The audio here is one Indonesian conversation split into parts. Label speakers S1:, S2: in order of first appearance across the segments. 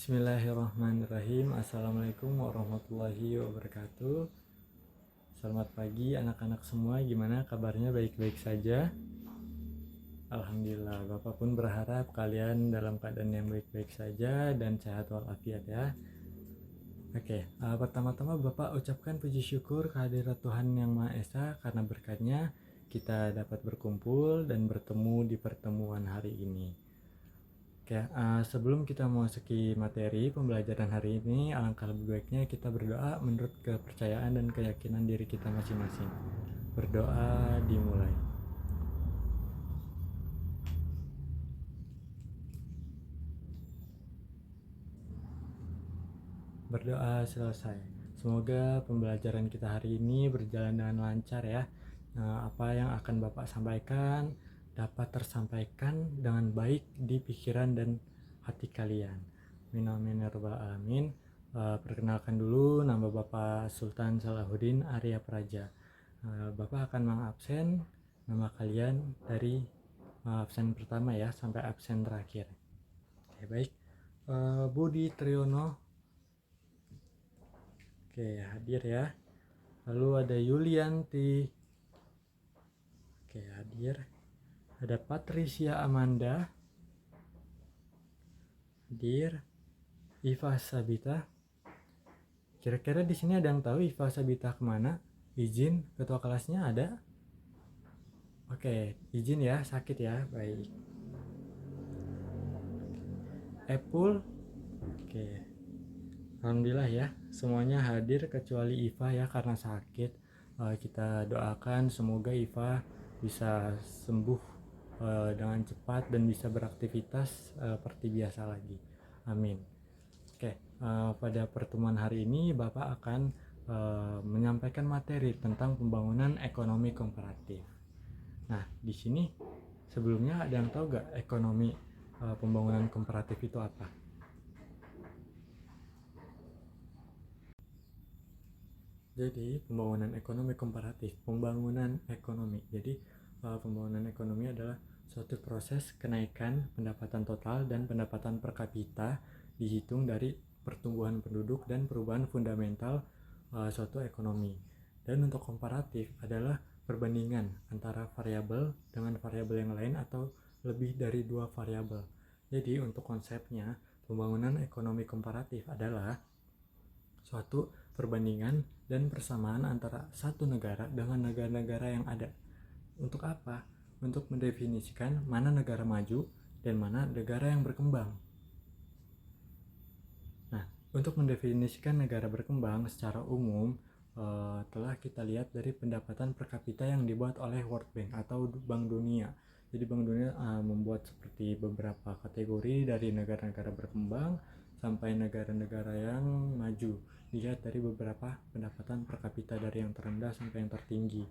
S1: Bismillahirrahmanirrahim. Assalamualaikum warahmatullahi wabarakatuh. Selamat pagi anak-anak semua. Gimana kabarnya? Baik-baik saja? Alhamdulillah. Bapak pun berharap kalian dalam keadaan yang baik-baik saja dan sehat walafiat ya. Oke, pertama-tama Bapak ucapkan puji syukur kehadirat Tuhan Yang Maha Esa karena berkatnya kita dapat berkumpul dan bertemu di pertemuan hari ini. Oke, sebelum kita memasuki materi pembelajaran hari ini, alangkah lebih baiknya kita berdoa menurut kepercayaan dan keyakinan diri kita masing-masing. Berdoa dimulai. Berdoa selesai. Semoga pembelajaran kita hari ini berjalan dengan lancar ya. Apa yang akan Bapak sampaikan dapat tersampaikan dengan baik di pikiran dan hati kalian. Amin ya rabbal alamin. Perkenalkan dulu, nama Bapak Sultan Salahuddin Arya Praja. Bapak akan mengabsen nama kalian dari absen pertama ya sampai absen terakhir. Oke, baik. Budi Triyono. Oke, hadir ya. Lalu ada Yulianti. Oke, hadir. Ada Patricia Amanda. Hadir. Iva Sabita. Kira-kira di sini ada yang tahu Iva Sabita kemana? Izin, ketua kelasnya ada? Oke, izin ya, sakit ya, baik. Epul. Oke. Alhamdulillah ya, semuanya hadir kecuali Iva ya karena sakit. Kita doakan semoga Iva bisa sembuh dengan cepat dan bisa beraktivitas seperti biasa lagi. Amin. Oke, pada pertemuan hari ini Bapak akan menyampaikan materi tentang pembangunan ekonomi komparatif. Nah, di sini sebelumnya ada yang tahu gak ekonomi pembangunan komparatif itu apa? Jadi pembangunan ekonomi komparatif, pembangunan ekonomi. Jadi pembangunan ekonomi adalah suatu proses kenaikan pendapatan total dan pendapatan per kapita dihitung dari pertumbuhan penduduk dan perubahan fundamental suatu ekonomi. Dan untuk komparatif adalah perbandingan antara variabel dengan variabel yang lain atau lebih dari dua variabel. Jadi untuk konsepnya pembangunan ekonomi komparatif adalah suatu perbandingan dan persamaan antara satu negara dengan negara-negara yang ada. Untuk apa? Untuk mendefinisikan mana negara maju dan mana negara yang berkembang. Nah, untuk mendefinisikan negara berkembang secara umum telah kita lihat dari pendapatan per kapita yang dibuat oleh World Bank atau Bank Dunia. Jadi Bank Dunia membuat seperti beberapa kategori dari negara-negara berkembang sampai negara-negara yang maju, dilihat dari beberapa pendapatan per kapita dari yang terendah sampai yang tertinggi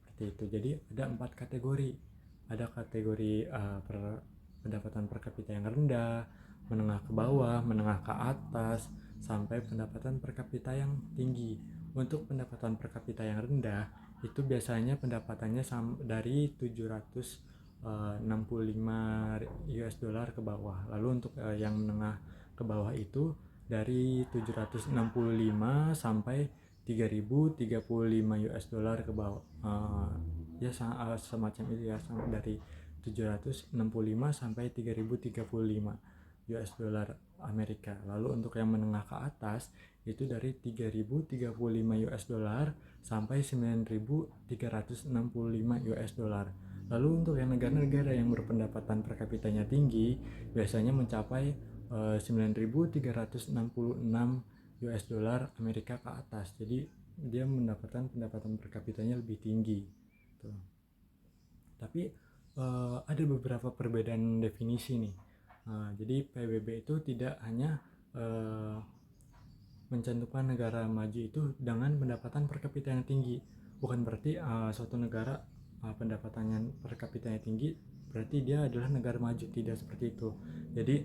S1: seperti itu. Jadi ada 4 kategori. Ada kategori pendapatan per kapita yang rendah, menengah ke bawah, menengah ke atas, sampai pendapatan per kapita yang tinggi. Untuk pendapatan per kapita yang rendah itu biasanya pendapatannya dari 765 US dollar ke bawah. Lalu untuk yang menengah ke bawah itu dari 765 sampai 3035 US dollar ke bawah. Ya semacam itu ya, dari 765 sampai 3035 US dollar Amerika. Lalu untuk yang menengah ke atas itu dari 3035 US dollar sampai 9365 US dollar. Lalu untuk yang negara-negara yang berpendapatan per kapitanya tinggi biasanya mencapai 9.366 US dollar Amerika ke atas. Jadi dia mendapatkan pendapatan per kapitanya lebih tinggi. Tuh. Tapi ada beberapa perbedaan definisi nih. Jadi PBB itu tidak hanya mencantumkan negara maju itu dengan pendapatan per kapita yang tinggi. Bukan berarti suatu negara pendapatannya per kapitanya tinggi berarti dia adalah negara maju, tidak seperti itu. Jadi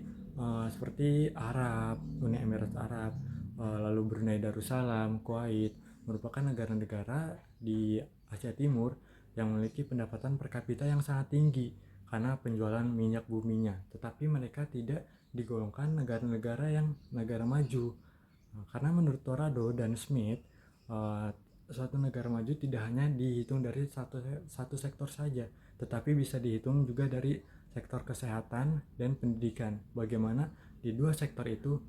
S1: seperti Arab, Uni Emirat Arab, lalu Brunei Darussalam, Kuwait merupakan negara-negara di Asia Timur yang memiliki pendapatan per kapita yang sangat tinggi karena penjualan minyak buminya, tetapi mereka tidak digolongkan negara-negara yang negara maju. Karena menurut Torado dan Smith, uh, suatu negara maju tidak hanya dihitung dari satu sektor saja, tetapi bisa dihitung juga dari sektor kesehatan dan pendidikan. Bagaimana di dua sektor itu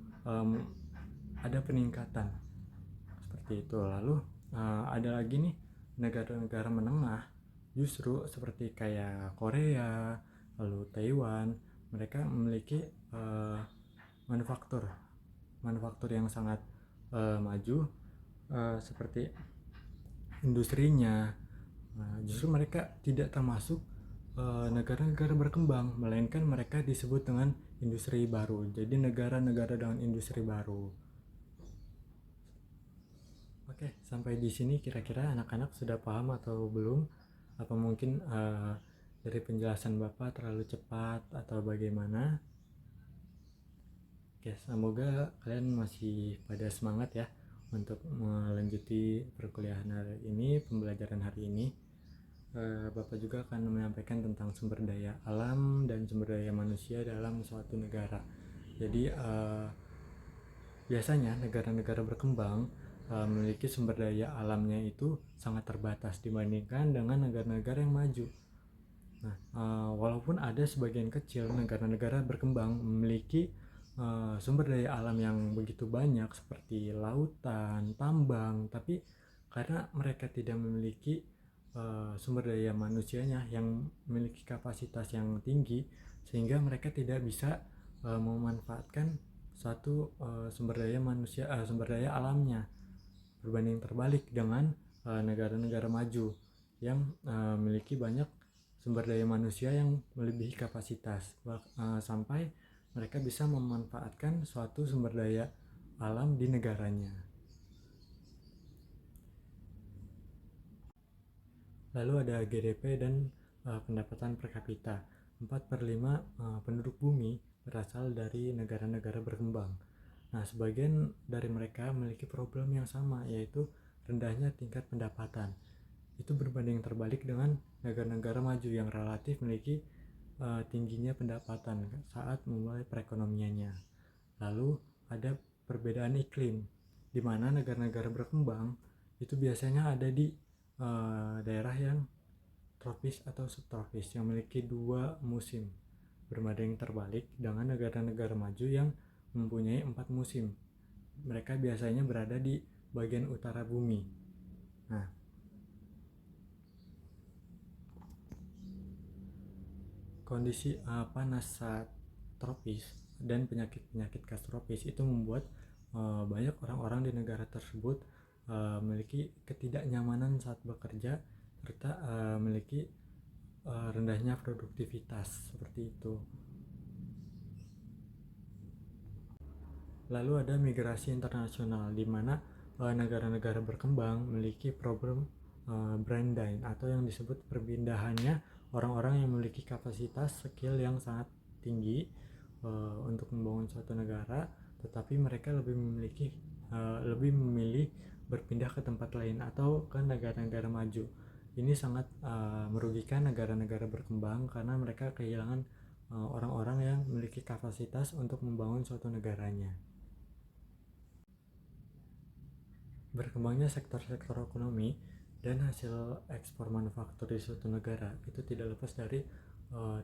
S1: ada peningkatan seperti itu. Lalu ada lagi nih negara-negara menengah, justru seperti kayak Korea, lalu Taiwan, mereka memiliki manufaktur yang sangat maju, seperti industrinya. Justru mereka tidak termasuk negara-negara berkembang, melainkan mereka disebut dengan industri baru. Jadi negara-negara dengan industri baru. Oke, sampai di sini kira-kira anak-anak sudah paham atau belum? Apa mungkin dari penjelasan Bapak terlalu cepat atau bagaimana? Oke, semoga kalian masih pada semangat ya untuk melanjuti perkuliahan hari ini, pembelajaran hari ini. Bapak juga akan menyampaikan tentang sumber daya alam dan sumber daya manusia dalam suatu negara. Jadi biasanya negara-negara berkembang memiliki sumber daya alamnya itu sangat terbatas dibandingkan dengan negara-negara yang maju. Nah, walaupun ada sebagian kecil negara-negara berkembang memiliki sumber daya alam yang begitu banyak seperti lautan, tambang, tapi karena mereka tidak memiliki sumber daya manusianya yang memiliki kapasitas yang tinggi, sehingga mereka tidak bisa memanfaatkan suatu sumber daya alamnya, berbanding terbalik dengan negara-negara maju yang memiliki banyak sumber daya manusia yang melebihi kapasitas, sampai mereka bisa memanfaatkan suatu sumber daya alam di negaranya. Lalu ada GDP dan pendapatan per kapita. 4/5 penduduk bumi berasal dari negara-negara berkembang. Nah, sebagian dari mereka memiliki problem yang sama, yaitu rendahnya tingkat pendapatan. Itu berbanding terbalik dengan negara-negara maju yang relatif memiliki tingginya pendapatan saat memulai perekonomiannya. Lalu ada perbedaan iklim, di mana negara-negara berkembang itu biasanya ada di daerah yang tropis atau subtropis yang memiliki 2 musim, berbanding terbalik dengan negara-negara maju yang mempunyai 4 musim. Mereka biasanya berada di bagian utara bumi. Nah, kondisi panas saat tropis dan penyakit-penyakit khas tropis itu membuat banyak orang-orang di negara tersebut memiliki ketidaknyamanan saat bekerja, serta memiliki rendahnya produktivitas seperti itu. Lalu ada migrasi internasional, di mana negara-negara berkembang memiliki problem brain drain, atau yang disebut perpindahannya orang-orang yang memiliki kapasitas skill yang sangat tinggi untuk membangun suatu negara, tetapi mereka lebih memilih berpindah ke tempat lain atau ke negara-negara maju. Ini sangat merugikan negara-negara berkembang karena mereka kehilangan orang-orang yang memiliki kapasitas untuk membangun suatu negaranya. Berkembangnya sektor-sektor ekonomi dan hasil ekspor manufaktur di suatu negara itu tidak lepas dari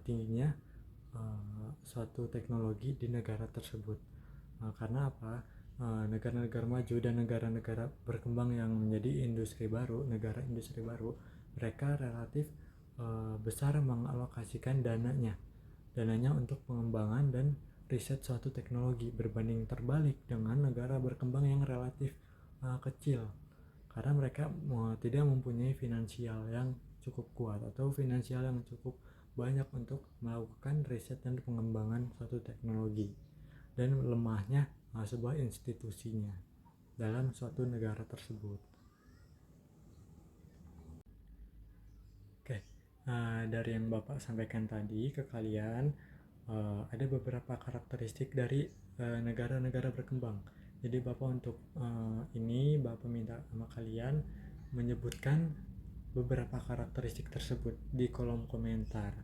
S1: tingginya suatu teknologi di negara tersebut. Karena apa? Negara-negara maju dan negara-negara berkembang yang menjadi negara industri baru, mereka relatif besar mengalokasikan dananya untuk pengembangan dan riset suatu teknologi, berbanding terbalik dengan negara berkembang yang relatif kecil, karena mereka tidak mempunyai finansial yang cukup kuat atau finansial yang cukup banyak untuk melakukan riset dan pengembangan suatu teknologi, dan lemahnya sebuah institusinya dalam suatu negara tersebut. Oke, dari yang Bapak sampaikan tadi ke kalian, ada beberapa karakteristik dari negara-negara berkembang. Jadi Bapak untuk Bapak minta sama kalian menyebutkan beberapa karakteristik tersebut di kolom komentar.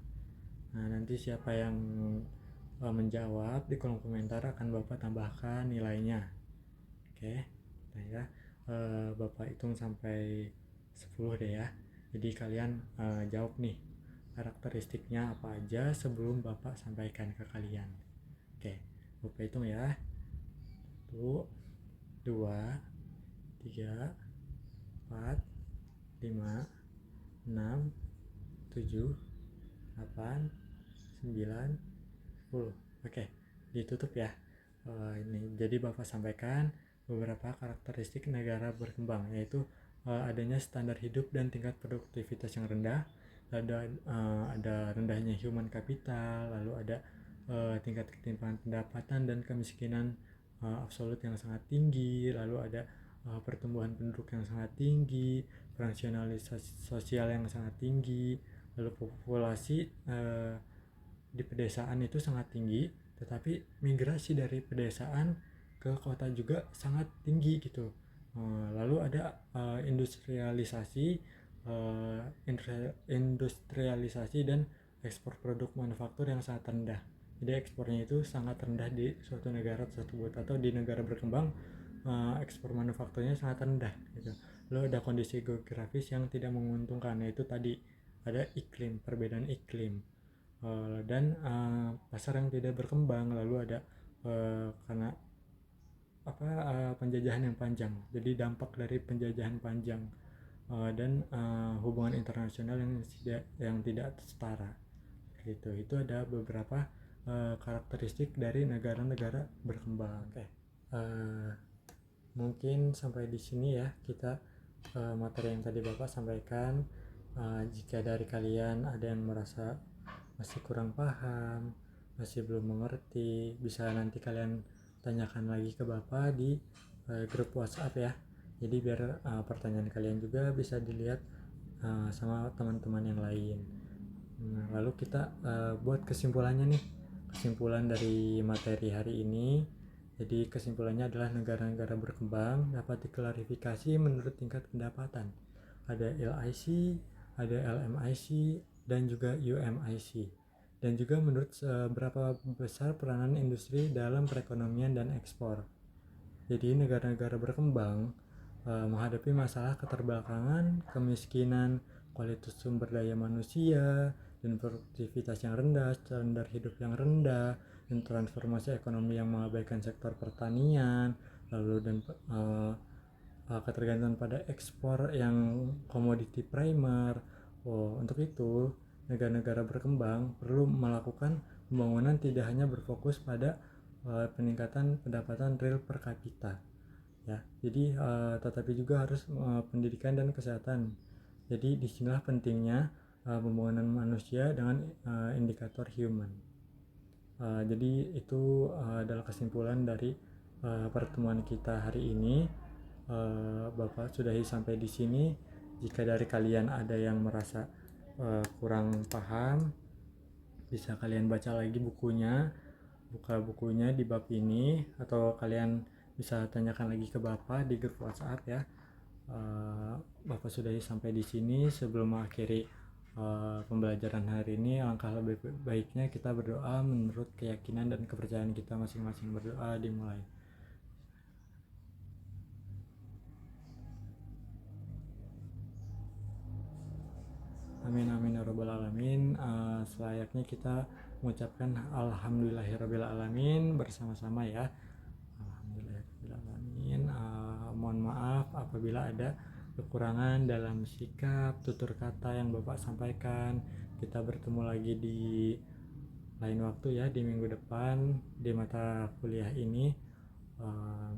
S1: Nah, nanti siapa yang menjawab di kolom komentar, akan Bapak tambahkan nilainya. Oke, nah ya, Bapak hitung sampai 10 deh ya. Jadi kalian jawab nih karakteristiknya apa aja sebelum Bapak sampaikan ke kalian. Oke, Bapak hitung ya. 1, 2, 3, 4, 5, 6, 7, 8, 9, 10. Oke, ditutup ya. Ini jadi Bapak sampaikan beberapa karakteristik negara berkembang, yaitu adanya standar hidup dan tingkat produktivitas yang rendah, ada rendahnya human capital, lalu ada tingkat ketimpangan pendapatan dan kemiskinan absolut yang sangat tinggi, lalu ada pertumbuhan penduduk yang sangat tinggi, rasionalisasi sosial yang sangat tinggi, lalu populasi di pedesaan itu sangat tinggi, tetapi migrasi dari pedesaan ke kota juga sangat tinggi gitu. Lalu ada industrialisasi dan ekspor produk manufaktur yang sangat rendah. Jadi ekspornya itu sangat rendah di suatu negara tersebut, atau di negara berkembang ekspor manufakturnya sangat rendah gitu. Lalu ada kondisi geografis yang tidak menguntungkan, yaitu tadi ada iklim, perbedaan iklim, dan pasar yang tidak berkembang. Lalu ada karena penjajahan yang panjang, jadi dampak dari penjajahan panjang, dan hubungan internasional yang tidak setara gitu. Itu ada beberapa karakteristik dari negara-negara berkembang. Mungkin sampai di sini ya kita materi yang tadi Bapak sampaikan. Jika dari kalian ada yang merasa masih kurang paham, masih belum mengerti, bisa nanti kalian tanyakan lagi ke Bapak di grup WhatsApp ya. Jadi biar pertanyaan kalian juga bisa dilihat sama teman-teman yang lain. Nah, lalu kita buat kesimpulannya nih. Kesimpulan dari materi hari ini. Jadi kesimpulannya adalah negara-negara berkembang dapat diklarifikasi menurut tingkat pendapatan. Ada LIC, ada LMIC, dan juga UMIC. Dan juga menurut seberapa besar peranan industri dalam perekonomian dan ekspor. Jadi negara-negara berkembang menghadapi masalah keterbelakangan, kemiskinan, kualitas sumber daya manusia, dan produktivitas yang rendah, standar hidup yang rendah, dan transformasi ekonomi yang mengabaikan sektor pertanian, lalu dan ketergantungan pada ekspor yang komoditi primer. Untuk itu, negara-negara berkembang perlu melakukan pembangunan tidak hanya berfokus pada peningkatan pendapatan real per kapita ya. Jadi tetapi juga harus pendidikan dan kesehatan. Jadi disinilah pentingnya pembangunan manusia dengan indikator human. Jadi itu adalah kesimpulan dari pertemuan kita hari ini. Bapak sudahi sampai di sini. Jika dari kalian ada yang merasa kurang paham, bisa kalian baca lagi bukunya, buka bukunya di bab ini, atau kalian bisa tanyakan lagi ke Bapak di grup WhatsApp ya. Bapak sudahi sampai di sini. Sebelum mengakhiri pembelajaran hari ini, alangkah lebih baiknya kita berdoa menurut keyakinan dan kepercayaan kita masing-masing. Berdoa dimulai. Amin amin ya rabbal alamin. Selayaknya kita mengucapkan alhamdulillahirabbil alamin bersama-sama ya. Alhamdulillahirabbil alamin. Mohon maaf apabila ada kekurangan dalam sikap, tutur kata yang Bapak sampaikan. Kita bertemu lagi di lain waktu ya, di minggu depan di mata kuliah ini.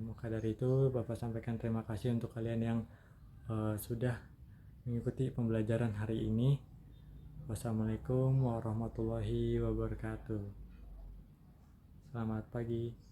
S1: Maka dari itu Bapak sampaikan terima kasih untuk kalian yang sudah mengikuti pembelajaran hari ini. Wassalamualaikum warahmatullahi wabarakatuh. Selamat pagi.